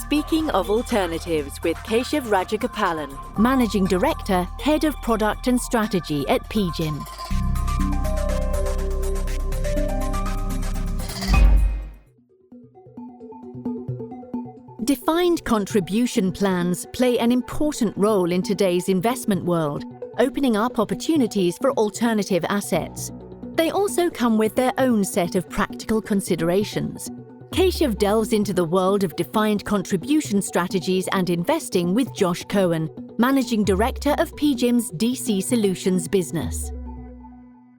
Speaking of Alternatives with Keshav Rajagopalan, Managing Director, Head of Product and Strategy at PGIM. Defined contribution plans play an important role in today's investment world, opening up opportunities for alternative assets. They also come with their own set of practical considerations. Keshav delves into the world of defined contribution strategies and investing with Josh Cohen, Managing Director of PGIM's DC Solutions business.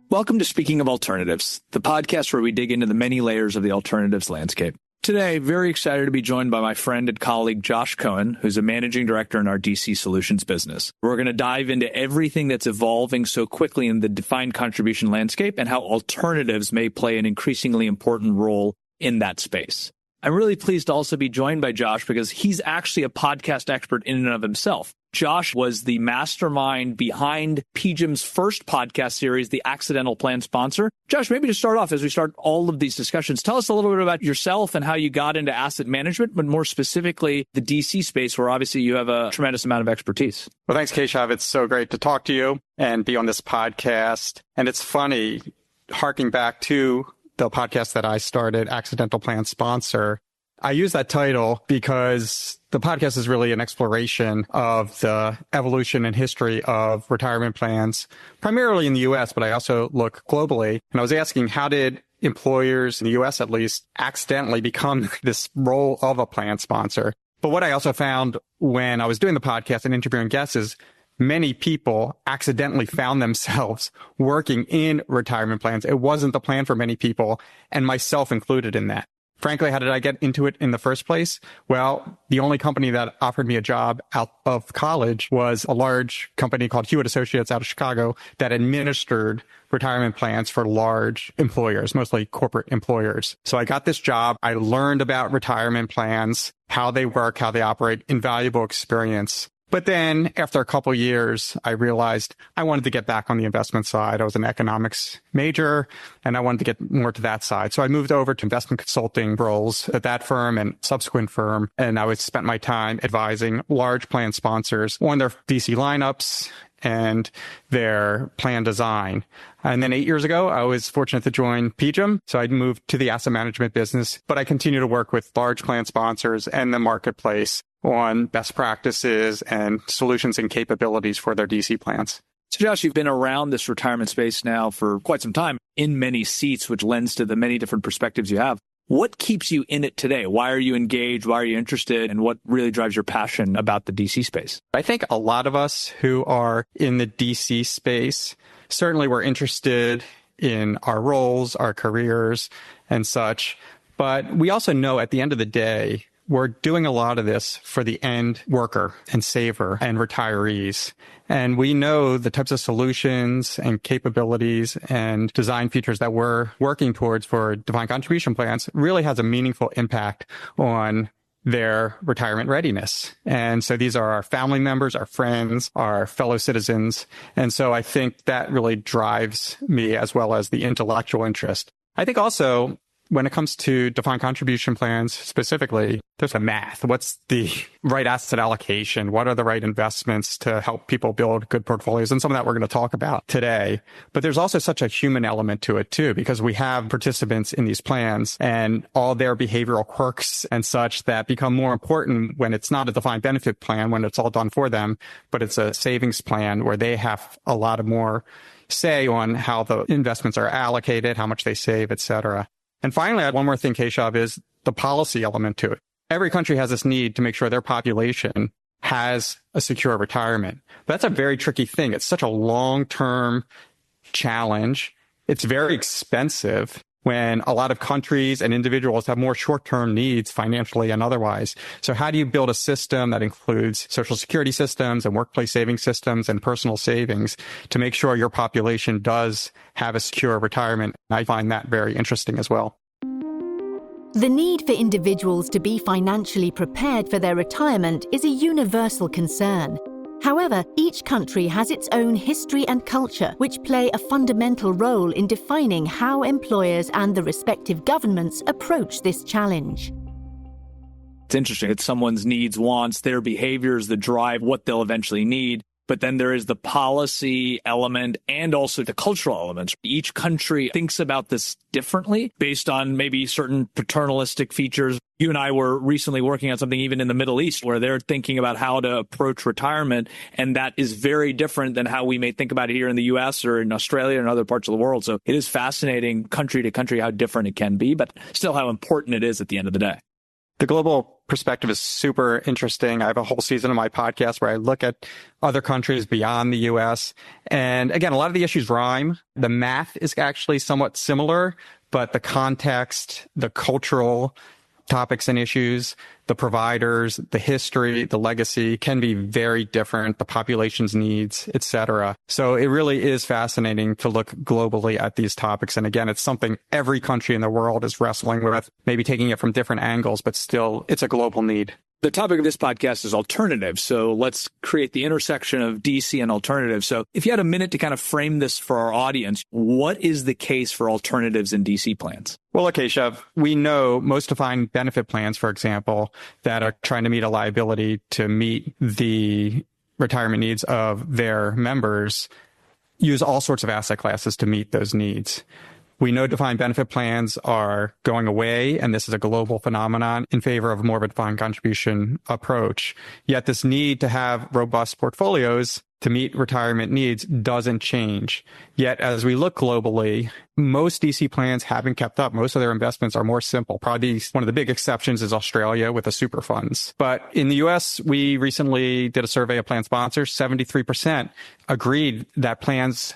Welcome to Speaking of Alternatives, the podcast where we dig into the many layers of the alternatives landscape. Today, very excited to be joined by my friend and colleague Josh Cohen, who's a managing director in our DC Solutions business. We're going to dive into everything that's evolving so quickly in the defined contribution landscape and how alternatives may play an increasingly important role in that space. I'm really pleased to also be joined by Josh because he's actually a podcast expert in and of himself. Josh was the mastermind behind PGIM's first podcast series, The Accidental Plan Sponsor. Josh, maybe to start off, as we start all of these discussions, tell us a little bit about yourself and how you got into asset management, but more specifically, the DC space, where obviously you have a tremendous amount of expertise. Well, thanks, Keshav. It's so great to talk to you and be on this podcast. And it's funny, harking back to the podcast that I started, Accidental Plan Sponsor, I use that title because the podcast is really an exploration of the evolution and history of retirement plans, primarily in the U.S., but I also look globally. And I was asking, how did employers in the U.S. at least accidentally become this role of a plan sponsor? But what I also found when I was doing the podcast and interviewing guests is many people accidentally found themselves working in retirement plans. It wasn't the plan for many people, and myself included in that. Frankly, how did I get into it in the first place? Well, the only company that offered me a job out of college was a large company called Hewitt Associates out of Chicago that administered retirement plans for large employers, mostly corporate employers. So I got this job. I learned about retirement plans, how they work, how they operate, invaluable experience. But then after a couple of years, I realized I wanted to get back on the investment side. I was an economics major and I wanted to get more to that side. So I moved over to investment consulting roles at that firm and subsequent firm. And I would spend my time advising large plan sponsors on their DC lineups and their plan design. And then 8 years ago, I was fortunate to join PGIM. So I moved to the asset management business, but I continue to work with large plan sponsors and the marketplace on best practices and solutions and capabilities for their DC plans. So Josh, you've been around this retirement space now for quite some time, in many seats, which lends to the many different perspectives you have. What keeps you in it today? Why are you engaged? Why are you interested? And what really drives your passion about the DC space? I think a lot of us who are in the DC space, certainly we're interested in our roles, our careers, and such. But we also know at the end of the day, we're doing a lot of this for the end worker and saver and retirees. And we know the types of solutions and capabilities and design features that we're working towards for defined contribution plans really has a meaningful impact on their retirement readiness. And so these are our family members, our friends, our fellow citizens. And so I think that really drives me as well as the intellectual interest. I think also when it comes to defined contribution plans specifically, there's a math. What's the right asset allocation? What are the right investments to help people build good portfolios? And some of that we're going to talk about today. But there's also such a human element to it too, because we have participants in these plans and all their behavioral quirks and such that become more important when it's not a defined benefit plan, when it's all done for them, but it's a savings plan where they have a lot of more say on how the investments are allocated, how much they save, et cetera. And finally, I had one more thing, Keshav, is the policy element to it. Every country has this need to make sure their population has a secure retirement. But that's a very tricky thing. It's such a long-term challenge. It's very expensive when a lot of countries and individuals have more short-term needs financially and otherwise. So how do you build a system that includes social security systems and workplace saving systems and personal savings to make sure your population does have a secure retirement? I find that very interesting as well. The need for individuals to be financially prepared for their retirement is a universal concern. However, each country has its own history and culture, which play a fundamental role in defining how employers and the respective governments approach this challenge. It's interesting. It's someone's needs, wants, their behaviors that drive what they'll eventually need. But then there is the policy element and also the cultural elements. Each country thinks about this differently based on maybe certain paternalistic features. You and I were recently working on something even in the Middle East where they're thinking about how to approach retirement. And that is very different than how we may think about it here in the US or in Australia and other parts of the world. So it is fascinating country to country how different it can be, but still how important it is at the end of the day. The global perspective is super interesting. I have a whole season of my podcast where I look at other countries beyond the US. And again, a lot of the issues rhyme. The math is actually somewhat similar, but the context, the cultural topics and issues, the providers, the history, the legacy can be very different, the population's needs, et cetera. So it really is fascinating to look globally at these topics. And again, it's something every country in the world is wrestling with, maybe taking it from different angles, but still it's a global need. The topic of this podcast is alternatives. So let's create the intersection of DC and alternatives. So if you had a minute to kind of frame this for our audience, what is the case for alternatives in DC plans? Well, Keshav, we know most defined benefit plans, for example, that are trying to meet a liability to meet the retirement needs of their members use all sorts of asset classes to meet those needs. We know defined benefit plans are going away, and this is a global phenomenon in favor of more of a defined contribution approach. Yet this need to have robust portfolios to meet retirement needs doesn't change. Yet as we look globally, most DC plans haven't kept up. Most of their investments are more simple. Probably one of the big exceptions is Australia with the super funds. But in the US, we recently did a survey of plan sponsors. 73% agreed that plans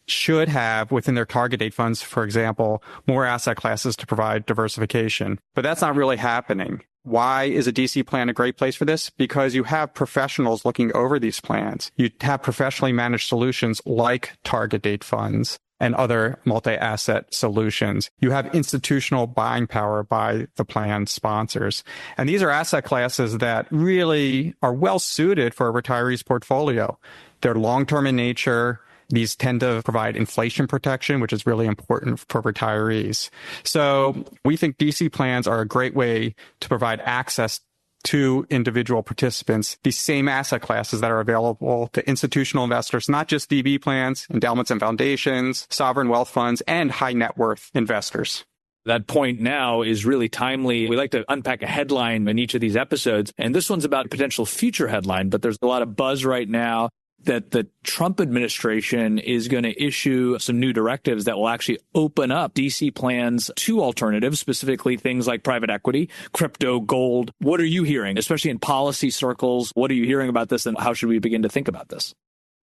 should have within their target date funds, for example, more asset classes to provide diversification. But that's not really happening. Why is a DC plan a great place for this? Because you have professionals looking over these plans. You have professionally managed solutions like target date funds and other multi-asset solutions. You have institutional buying power by the plan sponsors. And these are asset classes that really are well suited for a retiree's portfolio. They're long-term in nature. These tend to provide inflation protection, which is really important for retirees. So we think DC plans are a great way to provide access to individual participants, these same asset classes that are available to institutional investors, not just DB plans, endowments and foundations, sovereign wealth funds, and high net worth investors. That point now is really timely. We like to unpack a headline in each of these episodes, and this one's about a potential future headline, but there's a lot of buzz right now that the Trump administration is going to issue some new directives that will actually open up DC plans to alternatives, specifically things like private equity, crypto, gold. What are you hearing, especially in policy circles? What are you hearing about this, and how should we begin to think about this?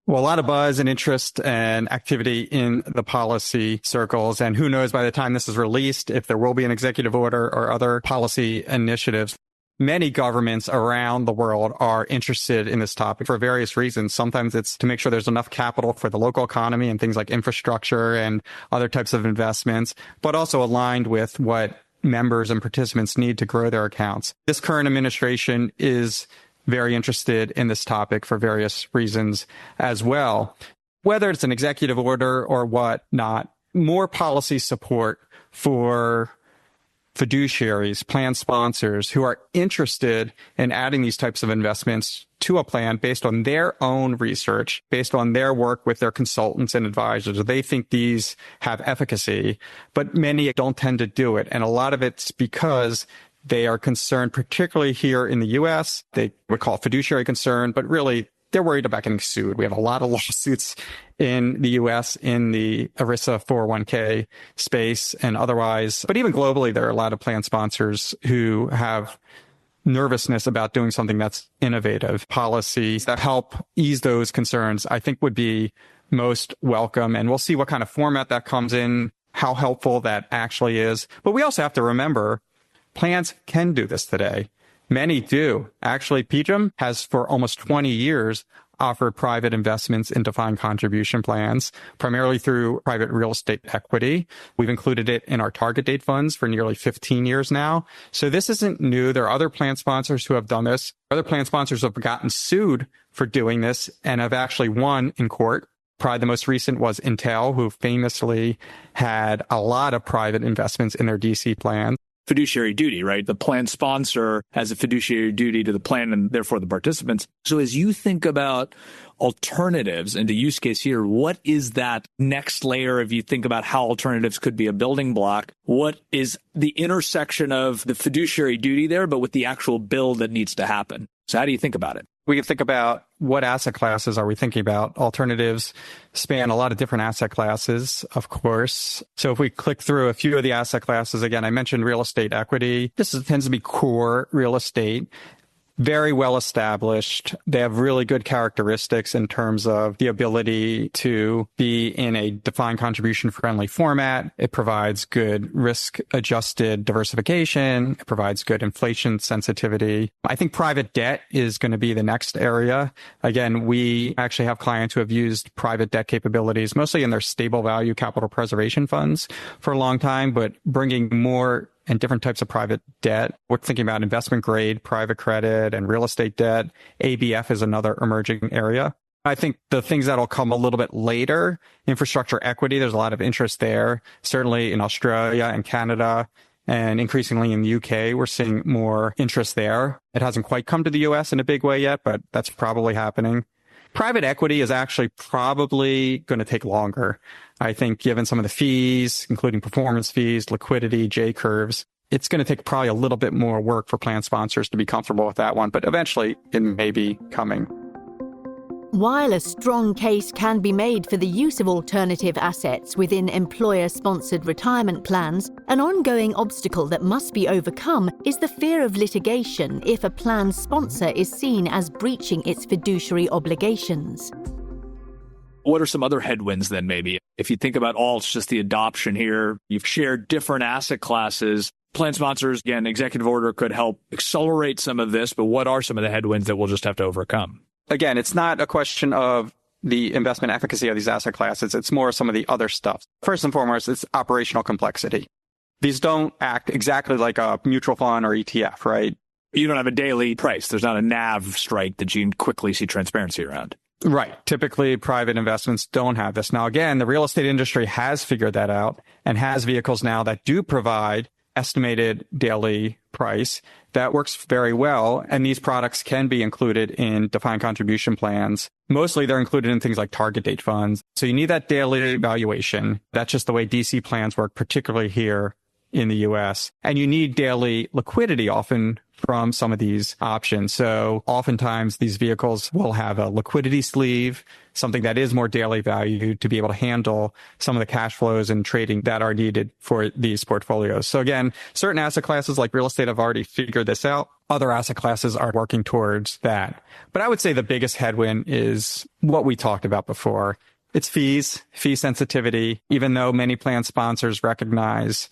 Well, a lot of buzz and interest and activity in the policy circles. And who knows by the time this is released, if there will be an executive order or other policy initiatives. Many governments around the world are interested in this topic for various reasons. Sometimes it's to make sure there's enough capital for the local economy and things like infrastructure and other types of investments, but also aligned with what members and participants need to grow their accounts. This current administration is very interested in this topic for various reasons as well. Whether it's an executive order or whatnot, more policy support for fiduciaries, plan sponsors who are interested in adding these types of investments to a plan based on their own research, based on their work with their consultants and advisors. They think these have efficacy, but many don't tend to do it. And a lot of it's because they are concerned, particularly here in the US, they would call it fiduciary concern, but really they're worried about getting sued. We have a lot of lawsuits in the US in the ERISA 401k space and otherwise. But even globally, there are a lot of plan sponsors who have nervousness about doing something that's innovative. Policies that help ease those concerns, I think, would be most welcome. And we'll see what kind of format that comes in, how helpful that actually is. But we also have to remember, plans can do this today. Many do. Actually, PGIM has for almost 20 years offered private investments in defined contribution plans, primarily through private real estate equity. We've included it in our target date funds for nearly 15 years now. So this isn't new. There are other plan sponsors who have done this. Other plan sponsors have gotten sued for doing this and have actually won in court. Probably the most recent was Intel, who famously had a lot of private investments in their DC plans. fiduciary duty, right? The plan sponsor has a fiduciary duty to the plan and therefore the participants. So as you think about alternatives and the use case here, what is that next layer if you think about how alternatives could be a building block? What is the intersection of the fiduciary duty there, but with the actual bill that needs to happen? So how do you think about it? We can think about what asset classes are we thinking about. Alternatives span a lot of different asset classes, of course. So if we click through a few of the asset classes, again, I mentioned real estate equity. Tends to be core real estate. Very well established. They have really good characteristics in terms of the ability to be in a defined contribution friendly format. It provides good risk adjusted diversification. It provides good inflation sensitivity. I think private debt is going to be the next area. Again, we actually have clients who have used private debt capabilities, mostly in their stable value capital preservation funds for a long time, but bringing more and different types of private debt. We're thinking about investment grade, private credit, and real estate debt. ABF is another emerging area. I think the things that'll come a little bit later, infrastructure equity, there's a lot of interest there. Certainly in Australia and Canada, and increasingly in the UK, we're seeing more interest there. It hasn't quite come to the US in a big way yet, but that's probably happening. Private equity is actually probably going to take longer. I think given some of the fees, including performance fees, liquidity, J-curves, it's going to take probably a little bit more work for plan sponsors to be comfortable with that one, but eventually it may be coming. While a strong case can be made for the use of alternative assets within employer-sponsored retirement plans, an ongoing obstacle that must be overcome is the fear of litigation if a plan sponsor is seen as breaching its fiduciary obligations. What are some other headwinds then maybe? If you think about alts, just the adoption here, you've shared different asset classes. Plan sponsors, again, executive order could help accelerate some of this, but what are some of the headwinds that we'll just have to overcome? Again, it's not a question of the investment efficacy of these asset classes. It's more some of the other stuff. First and foremost, it's operational complexity. These don't act exactly like a mutual fund or ETF, right? You don't have a daily price. There's not a NAV strike that you can quickly see transparency around. Right. Typically, private investments don't have this. Now, again, the real estate industry has figured that out and has vehicles now that do provide estimated daily price that works very well. And these products can be included in defined contribution plans. Mostly they're included in things like target date funds. So you need that daily valuation. That's just the way DC plans work, particularly here in the US. And you need daily liquidity often from some of these options. So oftentimes these vehicles will have a liquidity sleeve, something that is more daily value to be able to handle some of the cash flows and trading that are needed for these portfolios. So again, certain asset classes like real estate have already figured this out. Other asset classes are working towards that. But I would say the biggest headwind is what we talked about before. It's fees, fee sensitivity, even though many plan sponsors recognize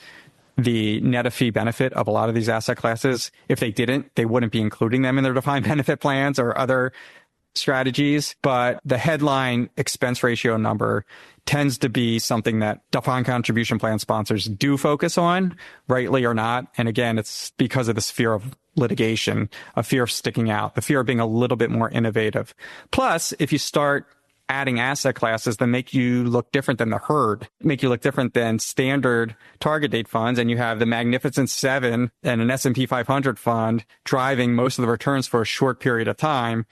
the net of fee benefit of a lot of these asset classes. If they didn't, they wouldn't be including them in their defined benefit plans or other strategies. But the headline expense ratio number tends to be something that defined contribution plan sponsors do focus on, rightly or not. And again, it's because of this fear of litigation, a fear of sticking out, the fear of being a little bit more innovative. Plus, if you start adding asset classes that make you look different than the herd, make you look different than standard target date funds, and you have the Magnificent Seven and an S&P 500 fund driving most of the returns for a short period of time,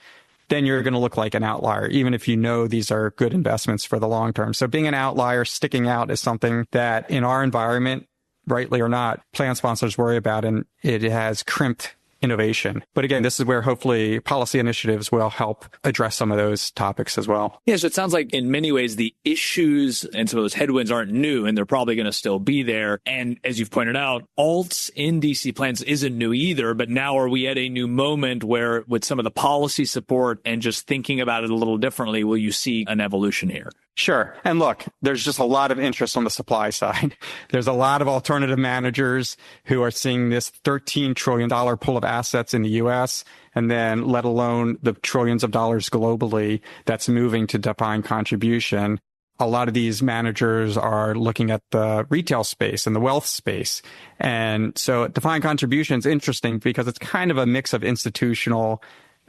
then you're going to look like an outlier, even if you know these are good investments for the long term. So being an outlier, sticking out is something that in our environment, rightly or not, plan sponsors worry about, and it has crimped innovation. But again, this is where hopefully policy initiatives will help address some of those topics as well. Yeah, so it sounds like in many ways, the issues and some of those headwinds aren't new, and they're probably going to still be there. And as you've pointed out, alts in DC plans isn't new either, but now are we at a new moment where with some of the policy support and just thinking about it a little differently, will you see an evolution here? Sure. And look, there's just a lot of interest on the supply side. There's a lot of alternative managers who are seeing this $13 trillion pool of assets in the U.S., and then let alone the trillions of dollars globally that's moving to defined contribution. A lot of these managers are looking at the retail space and the wealth space. And so defined contribution is interesting because it's kind of a mix of institutional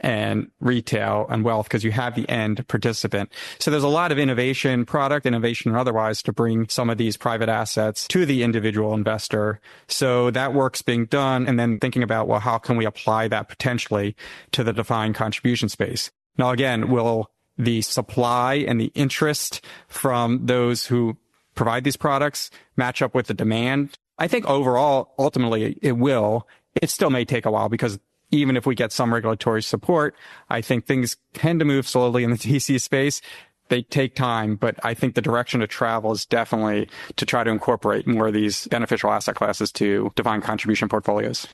and retail and wealth because you have the end participant. So there's a lot of innovation, product innovation or otherwise, to bring some of these private assets to the individual investor. So that work's being done, and then thinking about, well, how can we apply that potentially to the defined contribution space? Now, again, will the supply and the interest from those who provide these products match up with the demand? I think overall, ultimately, it will. It still may take a while because even if we get some regulatory support, I think things tend to move slowly in the DC space. They take time, but I think the direction of travel is definitely to try to incorporate more of these beneficial asset classes to defined contribution portfolios.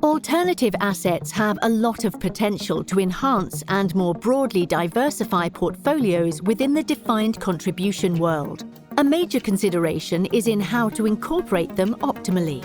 Alternative assets have a lot of potential to enhance and more broadly diversify portfolios within the defined contribution world. A major consideration is in how to incorporate them optimally.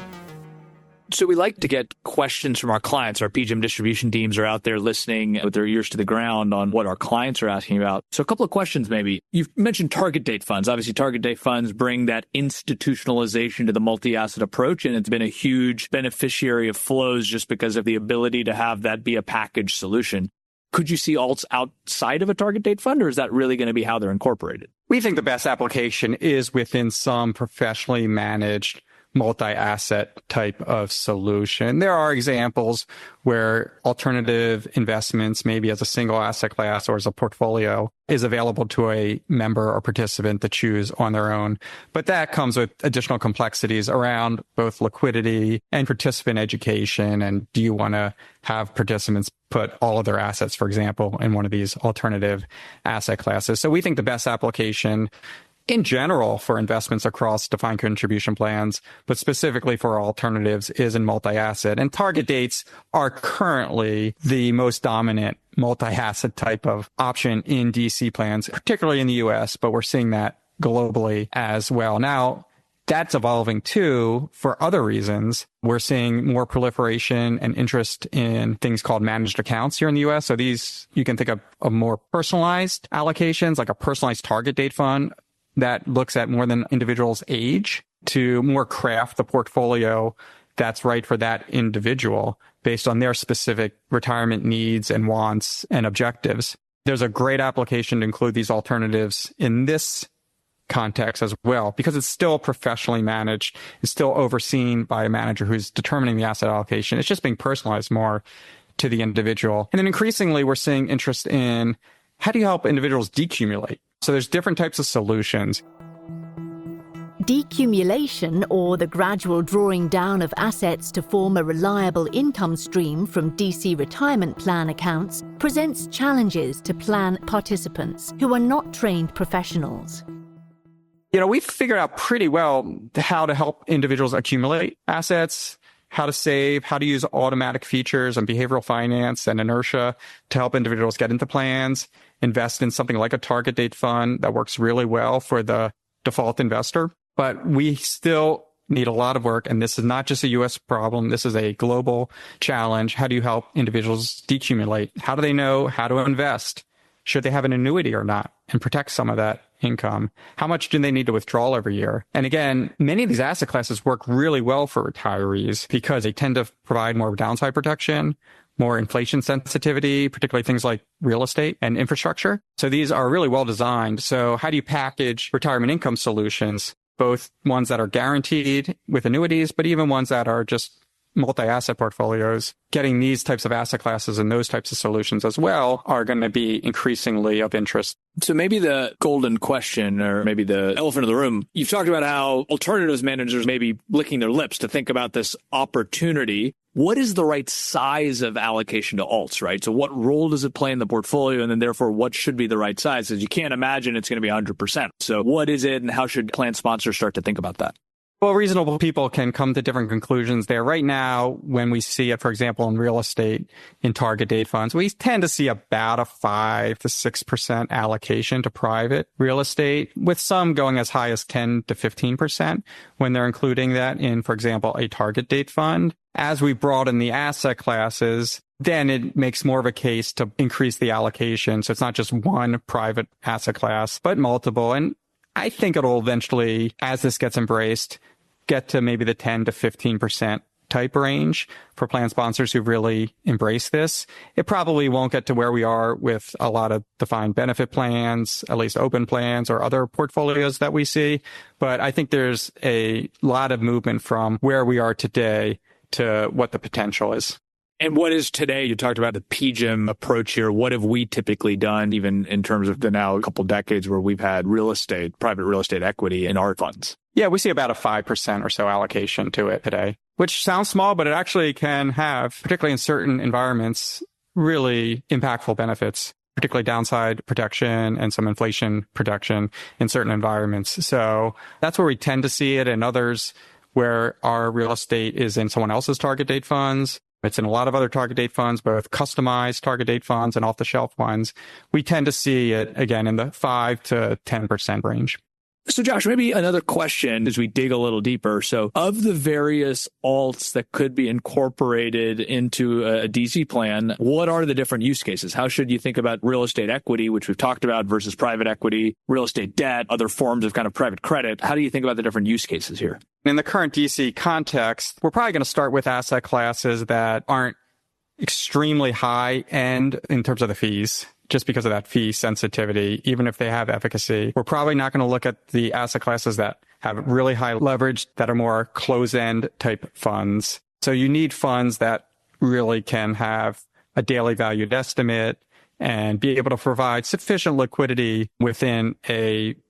So we like to get questions from our clients. Our PGIM distribution teams are out there listening with their ears to the ground on what our clients are asking about. So a couple of questions maybe. You've mentioned target date funds. Obviously, target date funds bring that institutionalization to the multi-asset approach, and it's been a huge beneficiary of flows just because of the ability to have that be a package solution. Could you see alts outside of a target date fund, or is that really going to be how they're incorporated? We think the best application is within some professionally managed multi-asset type of solution. There are examples where alternative investments, maybe as a single asset class or as a portfolio, is available to a member or participant to choose on their own. But that comes with additional complexities around both liquidity and participant education. And do you want to have participants put all of their assets, for example, in one of these alternative asset classes? So we think the best application in general for investments across defined contribution plans, but specifically for alternatives, is in multi-asset. And target dates are currently the most dominant multi-asset type of option in DC plans, particularly in the US, but we're seeing that globally as well. Now, that's evolving too for other reasons. We're seeing more proliferation and interest in things called managed accounts here in the US. So these, you can think of more personalized allocations, like a personalized target date fund that looks at more than individual's age to more craft the portfolio that's right for that individual based on their specific retirement needs and wants and objectives. There's a great application to include these alternatives in this context as well, because it's still professionally managed. It's still overseen by a manager who's determining the asset allocation. It's just being personalized more to the individual. And then increasingly, we're seeing interest in how do you help individuals decumulate? So there's different types of solutions. Decumulation, or the gradual drawing down of assets to form a reliable income stream from DC retirement plan accounts, presents challenges to plan participants who are not trained professionals. You know, we've figured out pretty well how to help individuals accumulate assets, how to save, how to use automatic features and behavioral finance and inertia to help individuals get into plans, invest in something like a target date fund that works really well for the default investor. But we still need a lot of work. And this is not just a US problem. This is a global challenge. How do you help individuals decumulate? How do they know how to invest? Should they have an annuity or not and protect some of that income? How much do they need to withdraw every year? And again, many of these asset classes work really well for retirees because they tend to provide more downside protection, more inflation sensitivity, particularly things like real estate and infrastructure. So these are really well designed. So how do you package retirement income solutions, both ones that are guaranteed with annuities, but even ones that are just multi-asset portfolios? Getting these types of asset classes and those types of solutions as well are going to be increasingly of interest. So maybe the golden question, or maybe the elephant in the room, you've talked about how alternatives managers may be licking their lips to think about this opportunity. What is the right size of allocation to alts, right? So what role does it play in the portfolio? And then therefore, what should be the right size? Because you can't imagine it's going to be 100%. So what is it, and how should plan sponsors start to think about that? Well, reasonable people can come to different conclusions there. Right now, when we see it, for example, in real estate, in target date funds, we tend to see about a 5 to 6% allocation to private real estate, with some going as high as 10 to 15% when they're including that in, for example, a target date fund. As we broaden the asset classes, then it makes more of a case to increase the allocation. So it's not just one private asset class, but multiple. And I think it'll eventually, as this gets embraced, get to maybe the 10 to 15% type range for plan sponsors who really embrace this. It probably won't get to where we are with a lot of defined benefit plans, at least open plans or other portfolios that we see. But I think there's a lot of movement from where we are today to what the potential is. And what is today? You talked about the PGIM approach here. What have we typically done, even in terms of the now a couple decades where we've had private real estate equity in our funds? Yeah, we see about a 5% or so allocation to it today, which sounds small, but it actually can have, particularly in certain environments, really impactful benefits, particularly downside protection and some inflation protection in certain environments. So that's where we tend to see it, and others where our real estate is in someone else's target date funds. It's in a lot of other target date funds, both customized target date funds and off-the-shelf ones. We tend to see it, again, in the 5 to 10% range. So Josh, maybe another question as we dig a little deeper. So of the various alts that could be incorporated into a DC plan, what are the different use cases? How should you think about real estate equity, which we've talked about, versus private equity, real estate debt, other forms of kind of private credit? How do you think about the different use cases here? In the current DC context, we're probably going to start with asset classes that aren't extremely high end in terms of the fees, just because of that fee sensitivity, even if they have efficacy. We're probably not going to look at the asset classes that have really high leverage, that are more close-end type funds. So you need funds that really can have a daily valued estimate and be able to provide sufficient liquidity within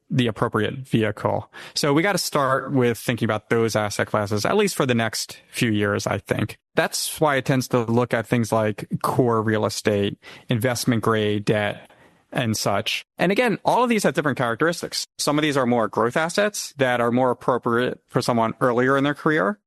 the appropriate vehicle. So we got to start with thinking about those asset classes, at least for the next few years, I think. That's why it tends to look at things like core real estate, investment grade debt, and such. And again, all of these have different characteristics. Some of these are more growth assets that are more appropriate for someone earlier in their career.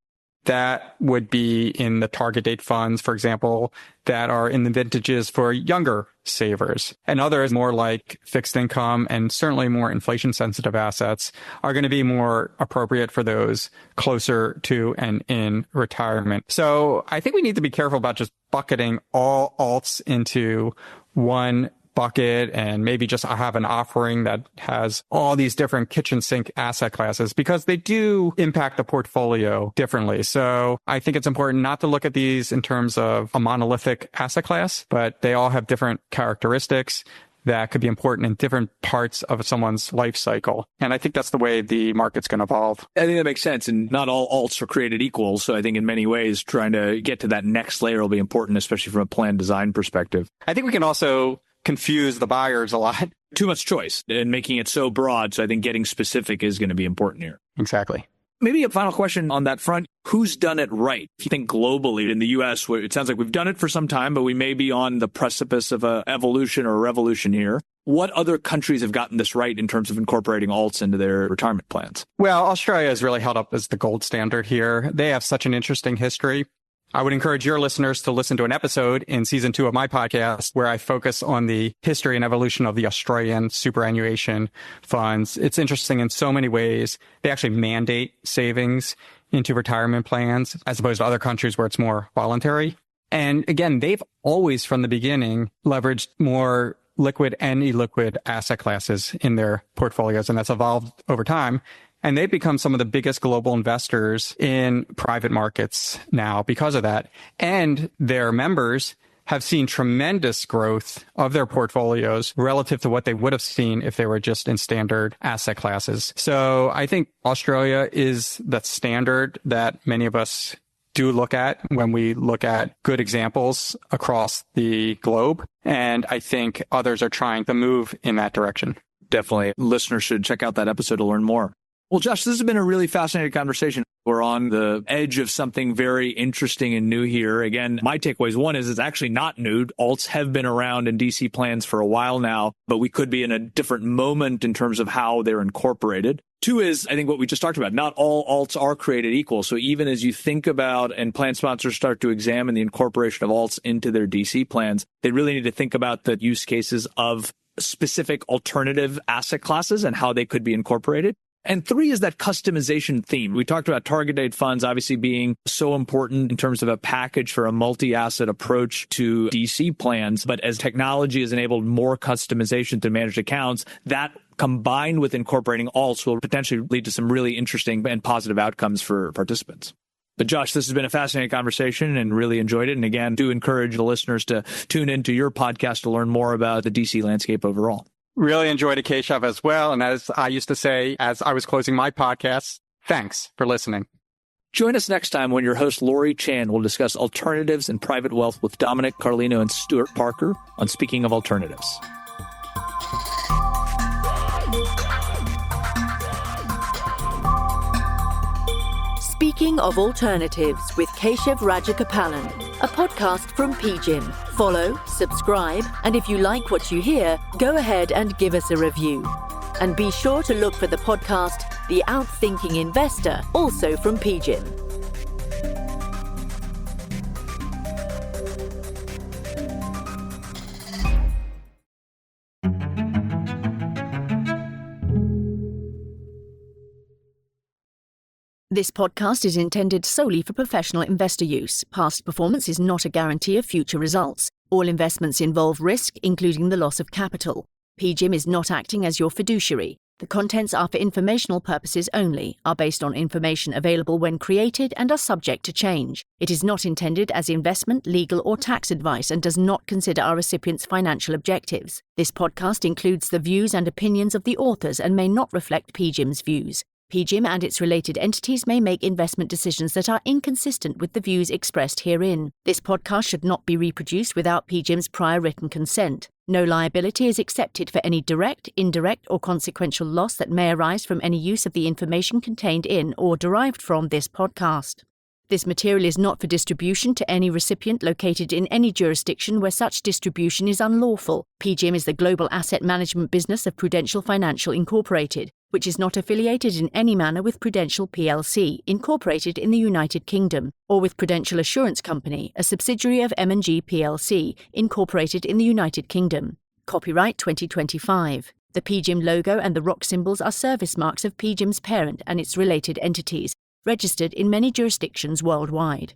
That would be in the target date funds, for example, that are in the vintages for younger savers. And others, more like fixed income and certainly more inflation sensitive assets, are going to be more appropriate for those closer to and in retirement. So I think we need to be careful about just bucketing all alts into one bucket and maybe just have an offering that has all these different kitchen sink asset classes, because they do impact the portfolio differently. So I think it's important not to look at these in terms of a monolithic asset class, but they all have different characteristics that could be important in different parts of someone's life cycle. And I think that's the way the market's going to evolve. I think that makes sense. And not all alts are created equal. So I think in many ways, trying to get to that next layer will be important, especially from a plan design perspective. I think we can also confuse the buyers a lot. Too much choice and making it so broad. So I think getting specific is going to be important here. Exactly. Maybe a final question on that front. Who's done it right? If you think globally in the U.S., where it sounds like we've done it for some time, but we may be on the precipice of an evolution or a revolution here. What other countries have gotten this right in terms of incorporating alts into their retirement plans? Well, Australia is really held up as the gold standard here. They have such an interesting history. I would encourage your listeners to listen to an episode in season 2 of my podcast where I focus on the history and evolution of the Australian superannuation funds. It's interesting in so many ways. They actually mandate savings into retirement plans as opposed to other countries where it's more voluntary. And again, they've always from the beginning leveraged more liquid and illiquid asset classes in their portfolios, and that's evolved over time. And they've become some of the biggest global investors in private markets now because of that. And their members have seen tremendous growth of their portfolios relative to what they would have seen if they were just in standard asset classes. So I think Australia is the standard that many of us do look at when we look at good examples across the globe. And I think others are trying to move in that direction. Definitely. Listeners should check out that episode to learn more. Well, Josh, this has been a really fascinating conversation. We're on the edge of something very interesting and new here. Again, my takeaways, one is it's actually not new. Alts have been around in DC plans for a while now, but we could be in a different moment in terms of how they're incorporated. 2 is, I think what we just talked about, not all alts are created equal. So even as you think about and plan sponsors start to examine the incorporation of alts into their DC plans, they really need to think about the use cases of specific alternative asset classes and how they could be incorporated. And 3 is that customization theme. We talked about target date funds obviously being so important in terms of a package for a multi-asset approach to DC plans. But as technology has enabled more customization to managed accounts, that combined with incorporating alts will potentially lead to some really interesting and positive outcomes for participants. But Josh, this has been a fascinating conversation and really enjoyed it. And again, do encourage the listeners to tune into your podcast to learn more about the DC landscape overall. Really enjoyed it, Keshav, as well. And as I used to say, as I was closing my podcast, thanks for listening. Join us next time when your host, Lori Chan, will discuss alternatives and private wealth with Dominic Carlino and Stuart Parker on Speaking of Alternatives. Speaking of Alternatives with Keshav Rajakapalan, a podcast from PGIM. Follow, subscribe, and if you like what you hear, go ahead and give us a review. And be sure to look for the podcast, The Outthinking Investor, also from PGIM. This podcast is intended solely for professional investor use. Past performance is not a guarantee of future results. All investments involve risk, including the loss of capital. PGIM is not acting as your fiduciary. The contents are for informational purposes only, are based on information available when created, and are subject to change. It is not intended as investment, legal, or tax advice and does not consider our recipients' financial objectives. This podcast includes the views and opinions of the authors and may not reflect PGIM's views. PGIM and its related entities may make investment decisions that are inconsistent with the views expressed herein. This podcast should not be reproduced without PGIM's prior written consent. No liability is accepted for any direct, indirect, or consequential loss that may arise from any use of the information contained in or derived from this podcast. This material is not for distribution to any recipient located in any jurisdiction where such distribution is unlawful. PGIM is the global asset management business of Prudential Financial Incorporated, which is not affiliated in any manner with Prudential plc, incorporated in the United Kingdom, or with Prudential Assurance Company, a subsidiary of M&G plc, incorporated in the United Kingdom. Copyright 2025. The PGIM logo and the rock symbols are service marks of PGIM's parent and its related entities, registered in many jurisdictions worldwide.